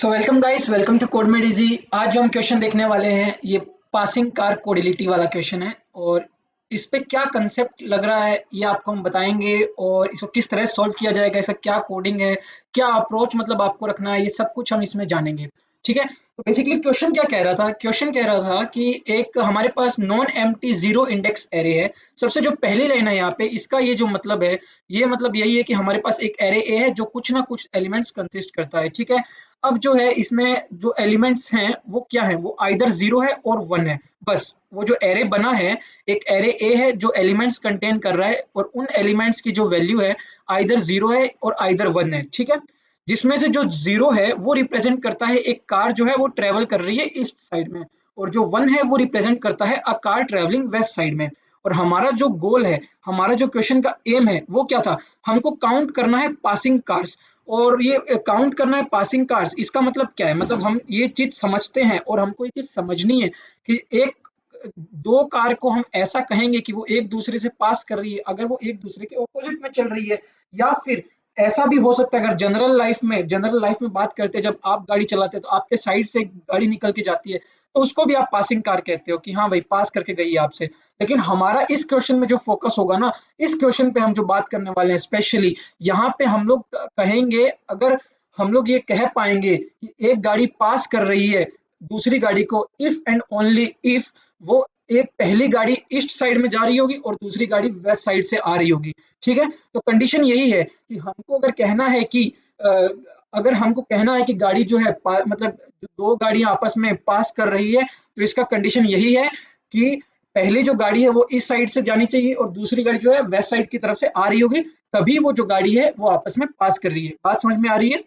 So welcome guys, welcome to code made easy. आज जो हम क्वेश्चन देखने वाले हैं ये पासिंग कार कोडिलिटी वाला क्वेश्चन है और इस पे क्या कंसेप्ट लग रहा है ये आपको हम बताएंगे और इसको किस तरह सॉल्व किया जाएगा, इसका क्या कोडिंग है, क्या अप्रोच मतलब आपको रखना है, ये सब कुछ हम इसमें जानेंगे। ठीक है, तो बेसिकली क्वेश्चन क्या कह रहा था, क्वेश्चन कह रहा था कि एक हमारे पास non empty zero index array है। सबसे जो पहली लाइन है यहाँ पे, इसका ये जो मतलब है, ये मतलब यही है कि हमारे पास एक एरे ए है जो कुछ ना कुछ एलिमेंट्स कंसिस्ट करता है। ठीक है, अब जो है इसमें जो एलिमेंट्स हैं वो क्या है, वो आइदर जीरो है और वन है। बस वो जो एरे बना है, एक एरे ए है जो एलिमेंट्स कंटेन कर रहा है और उन एलिमेंट्स की जो वैल्यू है आइदर जीरो है और आइदर वन है। ठीक है, जिसमें से जो जीरो है वो रिप्रेजेंट करता है एक कार जो है वो ट्रेवल कर रही है ईस्ट साइड में, और जो वन है वो रिप्रेजेंट करता है a car travelling west side में। और हमारा जो गोल है, हमारा जो क्वेश्चन का एम है वो क्या था, हमको काउंट करना है पासिंग कार्स। और ये काउंट करना है पासिंग कार्स, इसका मतलब क्या है, मतलब हम ये चीज समझते हैं और हमको ये चीज समझनी है कि एक दो कार को हम ऐसा कहेंगे कि वो एक दूसरे से पास कर रही है अगर वो एक दूसरे के ऑपोजिट में चल रही है, या फिर ऐसा भी हो सकता है अगर जनरल लाइफ में बात करते हैं, जब आप गाड़ी चलाते हैं तो आपके साइड से एक गाड़ी निकल के जाती है तो उसको भी आप पासिंग कार कहते हो कि हाँ भाई पास करके गई है आपसे। लेकिन हमारा इस क्वेश्चन में जो फोकस होगा ना, इस क्वेश्चन पे हम जो बात करने वाले हैं स्पेशली, यहाँ पे हम लोग कहेंगे, अगर हम लोग ये कह पाएंगे कि एक गाड़ी पास कर रही है दूसरी गाड़ी को, इफ एंड ओनली इफ वो एक पहली गाड़ी ईस्ट साइड में जा रही होगी और दूसरी गाड़ी वेस्ट साइड से आ रही होगी। ठीक है, तो कंडीशन यही है कि हमको अगर कहना है कि अगर हमको कहना है कि गाड़ी जो है मतलब दो गाड़ियां आपस में पास कर रही है, तो इसका कंडीशन यही है कि पहली जो गाड़ी है वो इस साइड से जानी चाहिए और दूसरी गाड़ी जो है वेस्ट साइड की तरफ से आ रही होगी, तभी वो जो गाड़ी है वो आपस में पास कर रही है। बात समझ में आ रही है?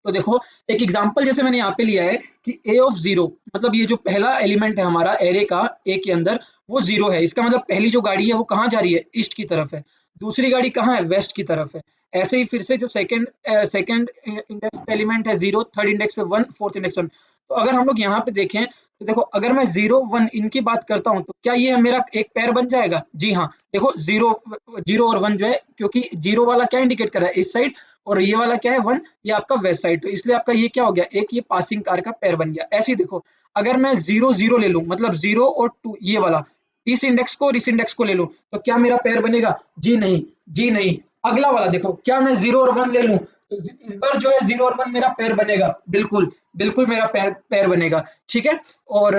तो देखो, एक एग्जांपल जैसे मैंने यहाँ पे लिया है कि ए ऑफ जीरो, मतलब ये जो पहला एलिमेंट है हमारा एरे का ए के अंदर, वो जीरो है। इसका मतलब पहली जो गाड़ी है वो कहाँ जा रही है, ईस्ट की तरफ है। दूसरी गाड़ी कहाँ है, वेस्ट की तरफ है। ऐसे ही फिर से जो सेकंड इंडेक्स पे एलिमेंट है जीरो, थर्ड इंडेक्स पे वन, फोर्थ इंडेक्स वन। तो अगर हम लोग यहाँ पे देखें तो देखो, अगर मैं जीरो वन इनकी बात करता हूँ तो क्या ये मेरा एक पेयर बन जाएगा? जी हाँ। देखो, जीरो जीरो और वन जो है, क्योंकि जीरो वाला क्या इंडिकेट कर रहा है, इस साइड, और ये वाला क्या है, वन, ये आपका वेस्ट साइड, तो इसलिए आपका ये क्या हो गया, एक ये पासिंग कार का पेयर बन गया। ऐसे ही देखो, अगर मैं जीरो जीरो ले लूं, मतलब जीरो और टू, ये वाला, इस इंडेक्स को और इस इंडेक्स को ले लूं, तो क्या मेरा पेयर बनेगा? जी नहीं, जी नहीं। अगला वाला देखो, क्या मैं जीरो और वन ले लूं, तो इस बार जो है जीरो और वन मेरा पेयर बनेगा, बिल्कुल बिल्कुल मेरा पेयर बनेगा। ठीक है, और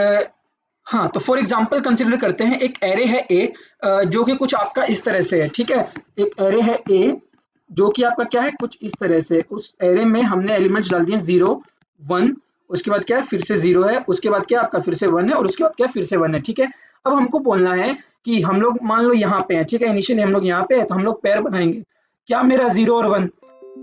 हाँ, तो फॉर एग्जाम्पल कंसिडर करते हैं, एक एरे है ए जो कि कुछ आपका इस तरह से है। ठीक है, एक एरे है ए जो कि आपका क्या है, कुछ इस तरह से। उस एरे में हमने एलिमेंट्स डाल दिए जीरो वन, उसके बाद क्या है, फिर से जीरो है, उसके बाद क्या है आपका, फिर से वन है, और उसके बाद क्या है, फिर से वन है। ठीक है, अब हमको बोलना है कि हम लोग मान लो यहाँ पे हैं। ठीक है, इनिशियली हम लोग यहाँ पे है तो हम लोग पेयर बनाएंगे। क्या मेरा जीरो और वन,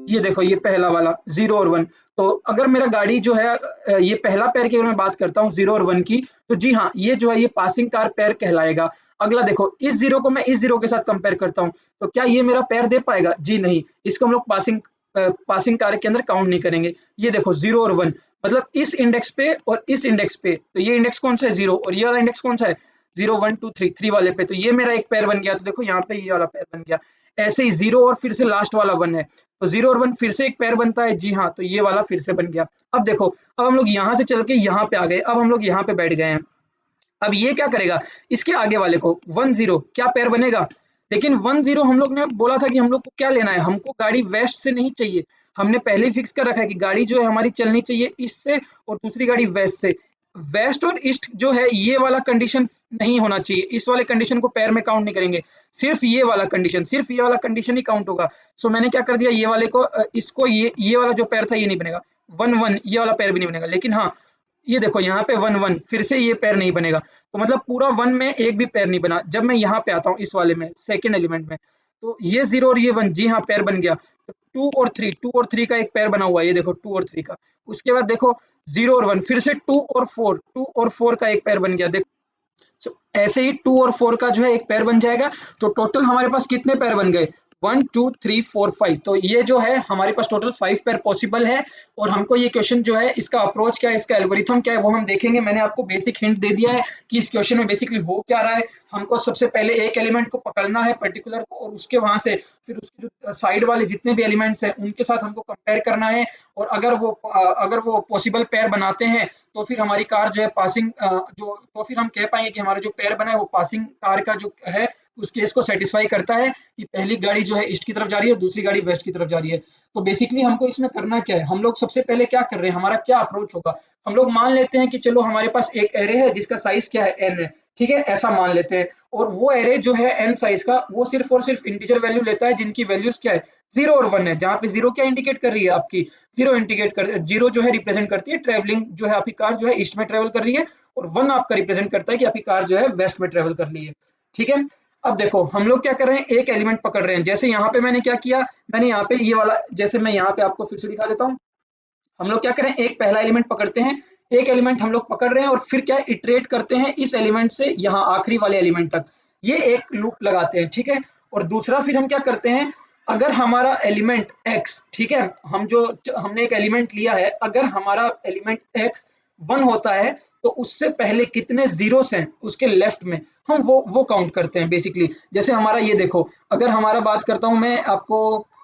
ये देखो ये पहला वाला जीरो और वन, तो अगर मेरा गाड़ी जो है ये पहला पैर की अगर मैं बात करता हूँ जीरो और वन की, तो जी हाँ, ये जो है ये पासिंग कार पैर कहलाएगा। अगला देखो, इस जीरो को मैं इस जीरो के साथ कंपेयर करता हूँ, तो क्या ये मेरा पैर दे पाएगा? जी नहीं, इसको हम लोग पासिंग कार के अंदर काउंट नहीं करेंगे। ये देखो जीरो और वन, मतलब इस इंडेक्स पे और इस इंडेक्स पे, तो ये इंडेक्स कौन सा है, जीरो, और ये वाला इंडेक्स कौन सा है, zero one two three, three वाले पे, तो ये मेरा एक पैर बन गया। तो देखो यहाँ पे ये वाला पैर बन गया। ऐसे ही जीरो और फिर से लास्ट वाला वन है, तो जीरो और वन फिर से एक पैर बनता है। जी हाँ, तो ये वाला फिर से बन गया। अब देखो, अब हम लोग यहाँ से चल के यहाँ पे आ गए, अब हम लोग यहाँ पे बैठ गए हैं। अब ये क्या करेगा, इसके आगे वाले को वन जीरो क्या पैर बनेगा? लेकिन वन जीरो हम लोग ने बोला था कि हम लोग को क्या लेना है, हमको गाड़ी वेस्ट से नहीं चाहिए। हमने पहले ही फिक्स कर रखा है कि गाड़ी जो है हमारी चलनी चाहिए ईस्ट से और दूसरी गाड़ी वेस्ट से। वेस्ट और ईस्ट जो है ये वाला कंडीशन नहीं होना चाहिए, इस वाले कंडीशन को पैर में काउंट नहीं करेंगे, सिर्फ ये वाला कंडीशन, सिर्फ ये वाला कंडीशन ही काउंट होगा। सो मैंने क्या कर दिया, ये वाले को इसको, ये वाला जो पैर था ये नहीं बनेगा, वन वन ये वाला पैर भी नहीं बनेगा। लेकिन हाँ, ये देखो यहाँ पे वन वन फिर से ये पैर नहीं बनेगा, तो मतलब पूरा वन में एक भी पैर नहीं बना। जब मैं यहाँ पे आता हूँ इस वाले में सेकेंड एलिमेंट में, तो ये जीरो और ये वन, जी हाँ पैर बन गया। तो टू और थ्री का एक पैर बना हुआ है, ये देखो टू और थ्री का। उसके बाद देखो जीरो और वन, फिर से टू और फोर का एक पैर बन गया, देखो। So, ऐसे ही टू और फोर का जो है एक पैर बन जाएगा। तो टोटल हमारे पास कितने पैर बन गए, 1 2 3 4 5, तो ये जो है हमारे पास टोटल 5 पेयर पॉसिबल है। और हमको ये क्वेश्चन जो है इसका अप्रोच क्या है, इसका एल्गोरिथम क्या है, वो हम देखेंगे। मैंने आपको बेसिक हिंट दे दिया है कि इस क्वेश्चन में बेसिकली हो क्या रहा है। हमको सबसे पहले एक एलिमेंट को पकड़ना है पर्टिकुलर को, और उसके वहां से फिर उसके जो साइड वाले जितने भी एलिमेंट्स हैं उनके साथ हमको कंपेयर करना है। और अगर वो पॉसिबल पेयर बनाते हैं तो फिर हमारी कार जो है पासिंग, जो तो फिर हम कह पाएंगे कि हमारा जो पेयर बना है वो पासिंग कार का जो है उस केस को सेटिस्फाई करता है कि पहली गाड़ी जो है ईस्ट की तरफ जा रही है और दूसरी गाड़ी वेस्ट की तरफ जा रही है। तो बेसिकली हमको इसमें करना क्या है, हम लोग सबसे पहले क्या कर रहे हैं, हमारा क्या अप्रोच होगा। हम लोग मान लेते हैं कि चलो हमारे पास एक एरे है जिसका साइज क्या है, एन है, ठीक है, ऐसा मान लेते हैं। और वो एरे जो है एन साइज का, वो सिर्फ और सिर्फ इंटीजर वैल्यू लेता है जिनकी वैल्यूज क्या है, 0 और 1 है। जहां पे 0 क्या इंडिकेट कर रही है, आपकी 0 इंडिकेट कर, 0 जो है रिप्रेजेंट करती है ट्रेवलिंग, जो है आपकी कार जो है ईस्ट में ट्रेवल कर रही है, और 1 आपका रिप्रेजेंट करता है कि आपकी कार जो है वेस्ट में ट्रेवल कर रही है। ठीक है। अब देखो हम लोग क्या कर रहे हैं, एक एलिमेंट पकड़ रहे हैं। जैसे यहाँ पे मैंने क्या किया, मैंने यहाँ पे ये वाला, जैसे मैं यहाँ पे आपको फिर से दिखा देता हूँ। हम लोग क्या करें, एक पहला एलिमेंट पकड़ते हैं, एक एलिमेंट हम लोग पकड़ रहे हैं, और फिर क्या इटरेट करते हैं इस एलिमेंट से यहाँ आखिरी वाले एलिमेंट तक, ये एक लूप लगाते हैं। ठीक है। और दूसरा फिर हम क्या करते हैं, अगर हमारा एलिमेंट x, ठीक है, हमने एक एलिमेंट लिया है, अगर हमारा एलिमेंट x 1 होता है तो उससे पहले कितने जीरोस हैं उसके लेफ्ट में, हम वो काउंट करते हैं बेसिकली। जैसे हमारा ये देखो, अगर हमारा बात करता हूं मैं आपको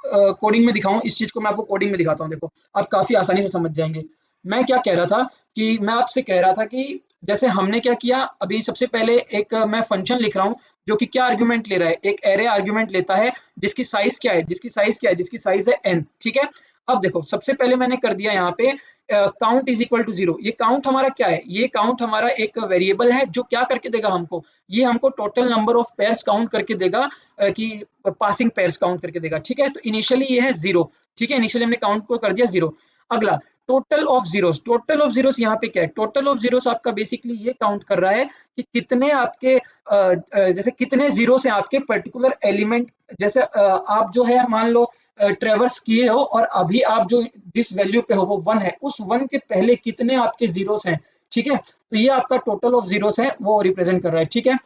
कोडिंग में दिखाऊं, इस चीज को मैं आपको कोडिंग में दिखाता हूं, देखो आप काफी आसानी से समझ जाएंगे। मैं क्या कह रहा था कि मैं आपसे कह रहा था कि जैसे हमने क्या किया, अभी सबसे पहले एक मैं फंक्शन लिख रहा हूँ जो कि क्या आर्गुमेंट ले रहा है, एक एरे आर्गुमेंट लेता है जिसकी साइज क्या है, जिसकी साइज है n। ठीक है। अब देखो सबसे पहले मैंने कर दिया यहाँ पे काउंट इज इक्वल टू 0। ये काउंट हमारा क्या है, ये काउंट हमारा एक वेरिएबल है जो क्या करके देगा हमको, ये हमको total number of pairs count करके देगा, कि पासिंग पेयर्स काउंट करके देगा। ठीक है। तो इनिशियली ये है 0। ठीक है, इनिशियली हमने काउंट को कर दिया 0। अगला total of zeros, total of zeros यहाँ पे क्या है, टोटल ऑफ जीरोस आपका बेसिकली ये काउंट कर रहा है कि कितने आपके जैसे कितने जीरोस हैं आपके पर्टिकुलर एलिमेंट। जैसे आप जो है मान लो ट्रेवर्स किए हो और अभी आप जो जिस वैल्यू पे हो वो 1 है, उस 1 के पहले कितने आपके जीरोस हैं। ठीक है। तो ये आपका टोटल ऑफ जीरोस है, वो रिप्रेजेंट कर रहा है। ठीक है।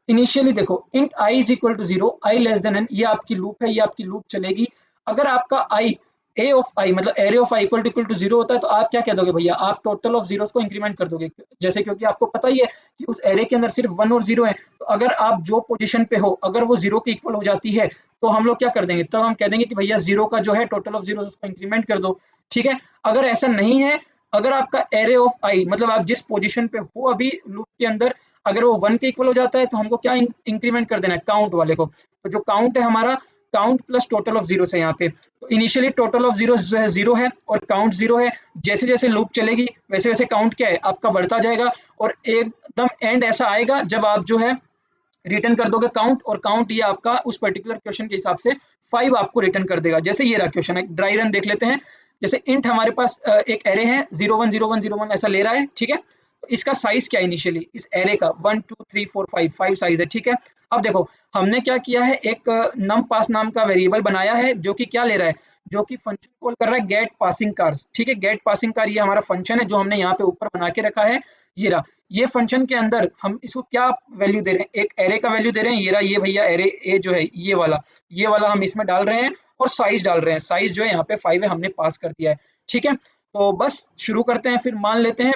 इनिशियली देखो int i is equal to 0, i less than n, ये आपकी लूप है, ये आपकी लूप चलेगी। अगर आपका आई ए ऑफ आई मतलब array of i equal to 0 होता है तो आप क्या कह दोगे भैया, आप टोटल ऑफ जीरोस को इंक्रीमेंट कर दोगे। जैसे क्योंकि आपको पता ही है कि उस एरे के अंदर सिर्फ 1 और 0 है, तो अगर आप जो पोजीशन पे हो अगर वो 0 के इक्वल हो जाती है तो हम लोग क्या कर देंगे, तब हम कह देंगे कि भैया 0 का जो है टोटल ऑफ जीरोस उसको इंक्रीमेंट कर दो। ठीक है। अगर ऐसा नहीं है, अगर आपका एरे ऑफ आई मतलब आप जिस पोजीशन पे हो अभी लूप के अंदर, अगर वो 1 के इक्वल हो जाता है तो हमको क्या इंक्रीमेंट कर देना है, काउंट वाले को। तो जो काउंट है हमारा, count plus total of zeros है यहाँ पे। तो इनिशियली टोटल ऑफ जीरोस जो है 0 है और काउंट 0 है। जैसे जैसे लूप चलेगी वैसे वैसे काउंट क्या है आपका बढ़ता जाएगा, और एकदम एंड ऐसा आएगा जब आप जो है रिटर्न कर दोगे काउंट, और काउंट ये आपका उस पर्टिकुलर क्वेश्चन के हिसाब से 5 आपको रिटर्न कर देगा। जैसे ये रहा क्वेश्चन, एक ड्राई रन देख लेते हैं। जैसे इंट हमारे पास एक एरे है 010101 ऐसा ले रहा है। ठीक है। तो इसका साइज क्या है इनिशियली इस एरे का, 1 2 3 4 5 5 साइज है। ठीक है। अब देखो हमने क्या किया है, एक नम पास नाम का वेरिएबल बनाया है जो कि क्या ले रहा है, जो कि फंक्शन कॉल कर रहा है गेट पासिंग कार्स। ठीक है। गेट पासिंग कार ये हमारा फंक्शन है जो हमने यहाँ पे ऊपर बना के रखा है। ये रहा, ये फंक्शन के अंदर हम इसको क्या वैल्यू दे रहे हैं, एक एरे का वैल्यू दे रहे हैं। ये रहा, ये भैया एरे ए जो है ये वाला हम इसमें डाल रहे हैं, और साइज डाल रहे हैं। साइज जो है यहाँ पे 5 है, हमने पास कर दिया है। ठीक है। तो बस शुरू करते हैं, फिर मान लेते हैं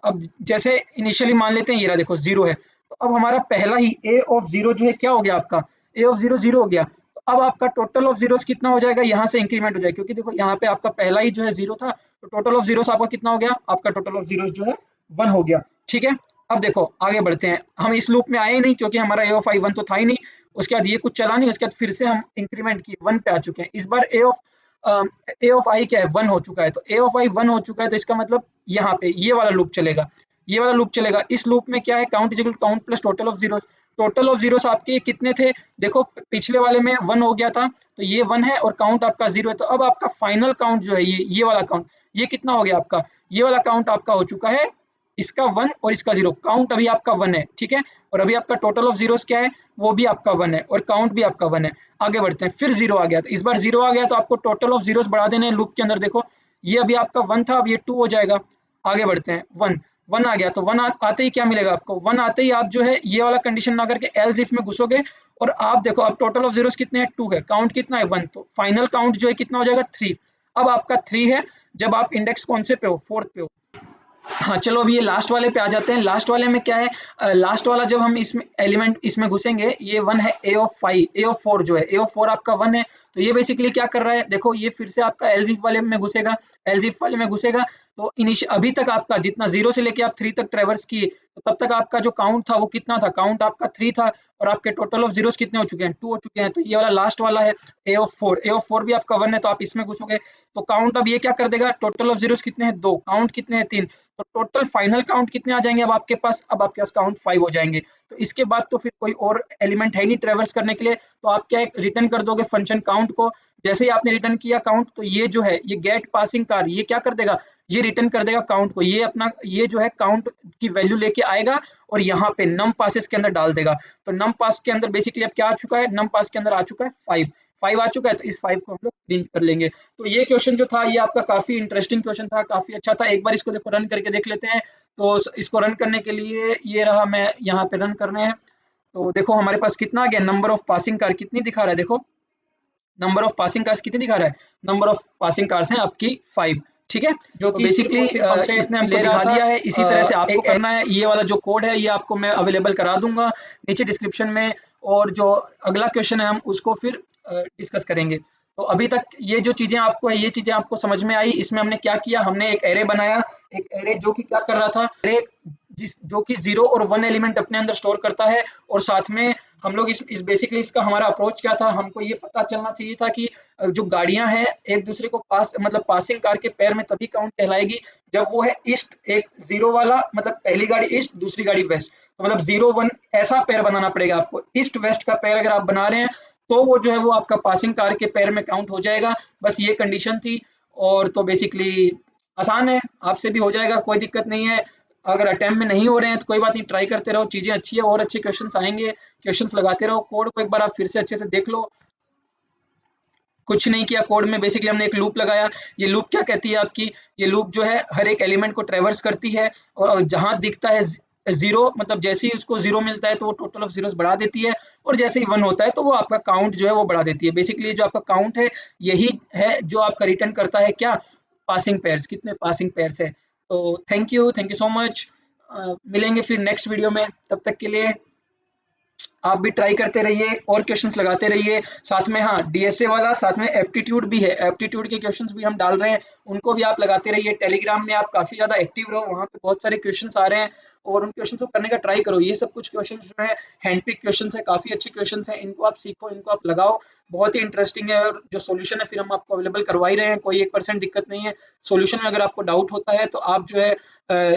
अब जैसे इनिशियली मान लेते हैं ये रहा देखो 0 है। तो अब हमारा पहला ही ए ऑफ 0 जो है क्या हो गया आपका, ए ऑफ 0 0 हो गया। तो अब आपका टोटल ऑफ जीरोस कितना हो जाएगा, यहाँ से इंक्रीमेंट हो जाएगा, क्योंकि देखो यहाँ पे आपका पहला ही जो है 0 था, तो टोटल ऑफ जीरोस आपका कितना हो गया, आपका टोटल ऑफ जीरोस जो है 1 हो गया। ठीक है। अब देखो आगे बढ़ते हैं, हम इस लूप में आए ही नहीं क्योंकि हमारा ए ऑफ आई 1 तो था ही नहीं। उसके बाद ये कुछ चला नहीं, उसके बाद फिर से हम इंक्रीमेंट किए 1 पे आ चुके हैं। इस बार ए ऑफ आई क्या है, 1 हो चुका है। तो ए ऑफ आई 1 हो चुका है, तो इसका मतलब यहाँ पे ये वाला लूप चलेगा, ये वाला लूप चलेगा। इस लूप में क्या है, count is equal to count plus total of zeros. Total of zeros आपके कितने थे, देखो पिछले वाले में 1 हो गया था, तो ये 1 है और काउंट आपका 0 है। तो अब आपका फाइनल काउंट जो है ये वाला काउंट, ये कितना हो गया आपका, ये वाला काउंट आपका हो चुका है, इसका 1 और इसका 0, काउंट अभी आपका 1 है। ठीक है। और अभी आपका टोटल ऑफ जीरोस क्या है, वो भी आपका 1 है और काउंट भी आपका 1 है। आगे बढ़ते हैं, फिर 0 आ गया, तो इस बार 0 आ गया तो आपको टोटल ऑफ जीरोस बढ़ा देने हैं लूप के अंदर। देखो ये अभी आपका 1 था, अब ये 2 हो जाएगा। आगे बढ़ते हैं 1, 1 आ गया तो 1 आते ही क्या मिलेगा आपको, 1 आते ही आप जो है ये वाला कंडीशन ना करके एल्स इफ में घुसोगे और आप देखो अब टोटल ऑफ जीरोस कितने हैं, 2 है, काउंट कितना है 1, तो फाइनल काउंट जो है कितना हो जाएगा 3। अब आपका 3 है जब आप इंडेक्स कौन से पे हो, 4th पे हो। हाँ चलो अब ये लास्ट वाले पे आ जाते हैं। लास्ट वाले में क्या है, लास्ट वाला जब हम इसमें एलिमेंट इसमें घुसेंगे, ये 1 है a ऑफ 5, a ऑफ 4 जो है a ऑफ 4 आपका 1 है, तो ये बेसिकली क्या कर रहा है, देखो ये फिर से आपका एलजीफ वाले में घुसेगा, एलजीफ वाले में घुसेगा तो अभी तक आपका जितना 0 से लेके आप 3 तक ट्रेवर्स किए, तो तब तक आपका जो काउंट था वो कितना था, काउंट आपका 3 था और आपके टोटल ऑफ जीरोस कितने हो चुके हैं, 2 हो चुके हैं। तो ये वाला लास्ट वाला है a ऑफ 4, a ऑफ 4 भी आपका 1 है, तो आप इसमें घुसोगे तो काउंट अब ये क्या कर देगा, टोटल ऑफ जीरोस कितने हैं 2, काउंट कितने हैं 3, तो टोटल फाइनल काउंट कितने आ जाएंगे अब आपके पास, अब आपके पास काउंट 5 हो जाएंगे। तो इसके बाद तो फिर कोई और एलिमेंट है नहीं ट्रेवर्स करने के लिए, तो आप क्या रिटर्न कर दोगे फंक्शन काउंट को। जैसे ही आपने रिटर्न किया काउंट, तो ये जो है ये गेट पासिंग कार ये क्या कर देगा, ये रिटर्न कर देगा काउंट को, ये अपना ये जो है काउंट की वैल्यू लेके आएगा और यहाँ पे नम पासेस के अंदर डाल देगा। तो नम पास के अंदर बेसिकली अब क्या आ चुका है, नम पास के अंदर आ चुका है 5, 5 आ चुका है, तो इस 5 को हम लोग प्रिंट कर लेंगे। तो ये क्वेश्चन जो था ये आपका काफी इंटरेस्टिंग क्वेश्चन था, काफी अच्छा था। एक बार इसको देखो रन करके देख लेते हैं। तो इसको रन करने के लिए ये रहा, मैं यहाँ पे रन करने हैं, तो देखो हमारे पास कितना आ गया, नंबर ऑफ पासिंग कार कितनी दिखा रहा है, देखो नंबर ऑफ पासिंग कार्स कितनी दिखा रहा है, नंबर ऑफ पासिंग कार्स हैं आपकी 5, ठीक है, जो कि बेसिकली इसने हमको दिखा दिया है। इसी तरह से आपको करना है, ये वाला जो कोड है ये आपको मैं अवेलेबल करा दूंगा नीचे डिस्क्रिप्शन में, और जो अगला क्वेश्चन है हम उसको फिर डिस्कस करेंगे। तो अभी तक ये जो चीजें आपको है, ये चीजें आपको समझ में आई। इसमें हमने क्या किया, हमने एक एरे बनाया, एक एरे जो कि क्या कर रहा था, एरे जो कि 0 और 1 एलिमेंट अपने अंदर स्टोर करता है, और साथ में हम लोग इस बेसिकली इसका हमारा अप्रोच क्या था, हमको ये पता चलना चाहिए था कि जो गाड़ियां हैं एक दूसरे को पास मतलब पासिंग कार के पैर में तभी काउंट कहलाएगी जब वो है ईस्ट, एक 0 वाला मतलब पहली गाड़ी ईस्ट दूसरी गाड़ी वेस्ट, तो मतलब 0 1 ऐसा पैर बनाना पड़ेगा आपको, ईस्ट वेस्ट का पैर अगर आप बना रहे हैं तो वो जो है वो आपका पासिंग कार के पैर में काउंट हो जाएगा। बस ये कंडीशन थी, और तो बेसिकली आसान है, आपसे भी हो जाएगा, कोई दिक्कत नहीं है। अगर अटेम्प्ट में नहीं हो रहे हैं तो कोई बात नहीं, ट्राई करते रहो, चीजें अच्छी है, और अच्छे क्वेश्चंस आएंगे, क्वेश्चंस लगाते रहो। कोड को एक बार आप फिर से अच्छे से देख लो। कुछ नहीं किया कोड में, बेसिकली हमने एक लूप लगाया। ये लूप क्या कहती है आपकी, ये लूप जो है हर एक एलिमेंट को ट्रेवर्स करती है, और जहां दिखता है 0 मतलब जैसे ही उसको 0 मिलता है तो वो टोटल ऑफ जीरोस बढ़ा देती है, और जैसे ही 1 होता है तो वो आपका काउंट जो है वो बढ़ा देती है। बेसिकली जो आपका काउंट है यही है जो आपका रिटर्न करता है क्या, पासिंग पेयर्स, कितने पासिंग पेयर्स है। तो थैंक यू सो मच, मिलेंगे फिर नेक्स्ट वीडियो में, तब तक के लिए आप भी ट्राई करते रहिए और क्वेश्चंस लगाते रहिए। साथ में हाँ डीएसए वाला साथ में एप्टीट्यूड भी है, एप्टीट्यूड के क्वेश्चंस भी हम डाल रहे हैं, उनको भी आप लगाते रहिए। टेलीग्राम में आप काफ़ी ज़्यादा एक्टिव रहो, वहाँ पे बहुत सारे क्वेश्चंस आ रहे हैं और उन क्वेश्चंस को करने का ट्राई करो। ये सब कुछ क्वेश्चंस जो है हैंड पिक क्वेश्चंस है, काफ़ी अच्छे क्वेश्चंस हैं, इनको आप सीखो, इनको आप लगाओ, बहुत ही इंटरेस्टिंग है। और जो सॉल्यूशन है फिर हम आपको अवेलेबल करवा ही रहे हैं, कोई 1% दिक्कत नहीं है। सॉल्यूशन में अगर आपको डाउट होता है तो आप जो है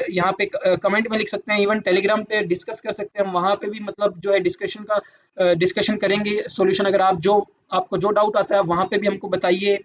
यहाँ पे कमेंट में लिख सकते हैं, इवन टेलीग्राम पे डिस्कस कर सकते हैं हम, वहाँ पे भी मतलब जो है डिस्कशन करेंगे सॉल्यूशन। अगर आप जो आपको जो डाउट आता है वहाँ पे भी हमको बताइए।